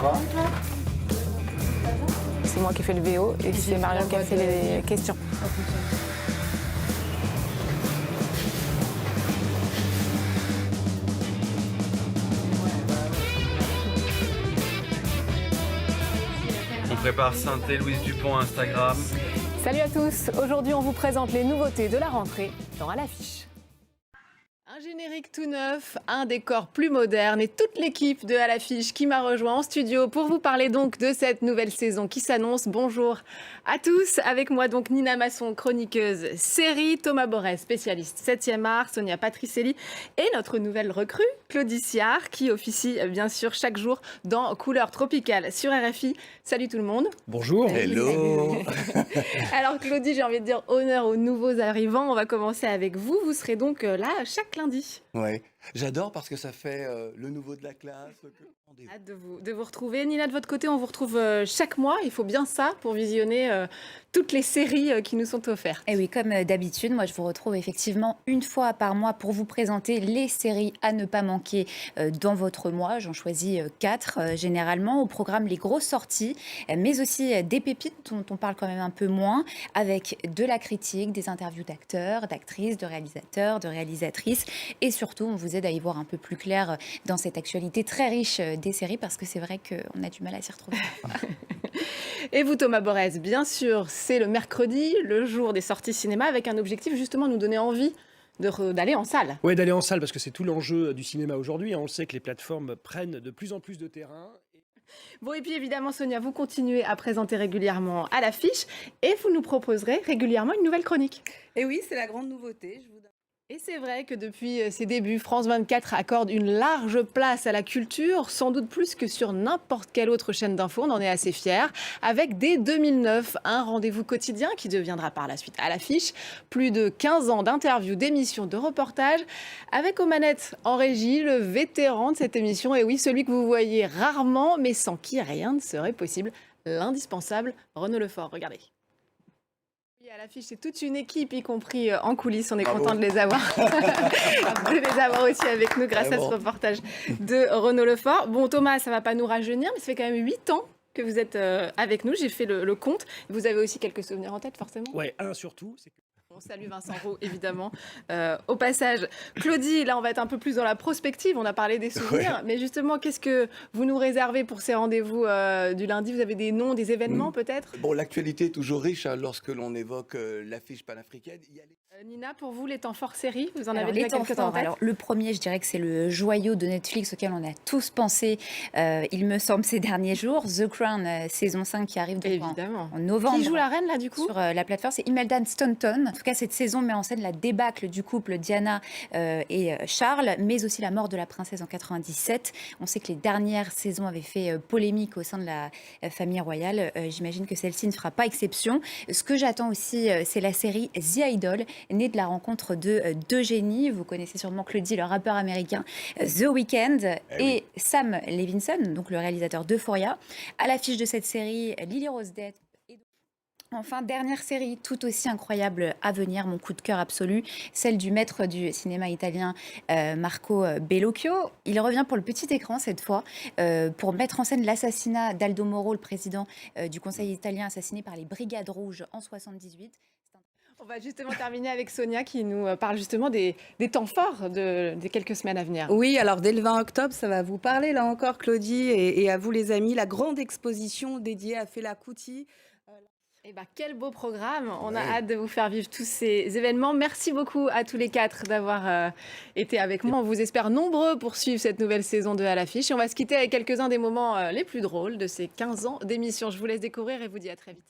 va? C'est moi qui ai fait le VO et c'est Marion qui a fait les questions. On prépare Synthé Louise Dupont Instagram. Salut à tous, aujourd'hui on vous présente les nouveautés de la rentrée dans À l'affiche. Un générique tout neuf, un décor plus moderne et toute l'équipe de À l'affiche qui m'a rejoint en studio pour vous parler donc de cette nouvelle saison qui s'annonce. Bonjour à tous, avec moi donc Nina Masson, chroniqueuse série, Thomas Borès, spécialiste 7e art, Sonia Patricelli et notre nouvelle recrue, Claudie Siard, qui officie bien sûr chaque jour dans Couleurs tropicales sur RFI. Salut tout le monde. Bonjour. Hello. Alors Claudie, j'ai envie de dire honneur aux nouveaux arrivants. On va commencer avec vous. Vous serez donc là chaque lundi. Ouais, j'adore parce que ça fait le nouveau de la classe. Hâte de vous retrouver. Nina, de votre côté, on vous retrouve chaque mois. Il faut bien ça pour visionner toutes les séries qui nous sont offertes. Et oui, comme d'habitude, moi je vous retrouve effectivement une fois par mois pour vous présenter les séries à ne pas manquer dans votre mois. J'en choisis 4 généralement. Au programme, les grosses sorties, mais aussi des pépites dont on parle quand même un peu moins, avec de la critique, des interviews d'acteurs, d'actrices, de réalisateurs, de réalisatrices. Et surtout, on vous aide à y voir un peu plus clair dans cette actualité très riche des séries, parce que c'est vrai qu'on a du mal à s'y retrouver. Et vous, Thomas Borès, bien sûr, c'est le mercredi, le jour des sorties cinéma, avec un objectif justement nous donner envie d'aller en salle. Oui, d'aller en salle, parce que c'est tout l'enjeu du cinéma aujourd'hui. On le sait que les plateformes prennent de plus en plus de terrain. Bon, et puis évidemment, Sonia, vous continuez à présenter régulièrement À l'affiche et vous nous proposerez régulièrement une nouvelle chronique. Et oui, c'est la grande nouveauté. Et c'est vrai que depuis ses débuts, France 24 accorde une large place à la culture, sans doute plus que sur n'importe quelle autre chaîne d'infos, on en est assez fiers, avec dès 2009 un rendez-vous quotidien qui deviendra par la suite À l'affiche, plus de 15 ans d'interviews, d'émissions, de reportages, avec aux manettes en régie le vétéran de cette émission, et oui, celui que vous voyez rarement, mais sans qui rien ne serait possible, l'indispensable Renaud Lefort. Regardez. À l'affiche, c'est toute une équipe, y compris en coulisses. On est content de les avoir, aussi avec nous grâce à ce reportage de Renaud Lefort. Bon, Thomas, ça ne va pas nous rajeunir, mais ça fait quand même 8 ans que vous êtes avec nous. J'ai fait le compte. Vous avez aussi quelques souvenirs en tête, forcément. Oui, un surtout. On salue Vincent Roux, évidemment, au passage. Claudie, là, on va être un peu plus dans la prospective. On a parlé des souvenirs. Mais justement, qu'est-ce que vous nous réservez pour ces rendez-vous du lundi? Vous avez des noms, des événements, peut-être? Bon, l'actualité est toujours riche lorsque l'on évoque l'affiche panafricaine. Nina, pour vous, les temps forts séries, vous en Alors, avez déjà quelques-uns en tête? Alors, le premier, je dirais que c'est le joyau de Netflix auquel on a tous pensé, il me semble, ces derniers jours. The Crown, saison 5 qui arrive en novembre. Qui joue la reine, là, du coup? Sur la plateforme, c'est Imelda Staunton. En tout cas, cette saison met en scène la débâcle du couple Diana et Charles, mais aussi la mort de la princesse en 97. On sait que les dernières saisons avaient fait polémique au sein de la famille royale. J'imagine que celle-ci ne fera pas exception. Ce que j'attends aussi, c'est la série The Idol, née de la rencontre de deux génies. Vous connaissez sûrement Claudie, le rappeur américain The Weeknd, et Sam Levinson, donc le réalisateur d'Euphoria. À l'affiche de cette série, Lily Rose Depp. Enfin, dernière série tout aussi incroyable à venir, mon coup de cœur absolu, celle du maître du cinéma italien Marco Bellocchio. Il revient pour le petit écran cette fois, pour mettre en scène l'assassinat d'Aldo Moro, le président du Conseil italien assassiné par les Brigades Rouges en 78. On va justement terminer avec Sonia qui nous parle justement des temps forts des quelques semaines à venir. Oui, alors dès le 20 octobre, ça va vous parler là encore, Claudie, et à vous les amis, la grande exposition dédiée à Fela Kuti. Eh ben, quel beau programme. On a hâte de vous faire vivre tous ces événements. Merci beaucoup à tous les 4 d'avoir été avec moi. On vous espère nombreux pour suivre cette nouvelle saison de À l'affiche. Et on va se quitter avec quelques-uns des moments les plus drôles de ces 15 ans d'émission. Je vous laisse découvrir et vous dis à très vite.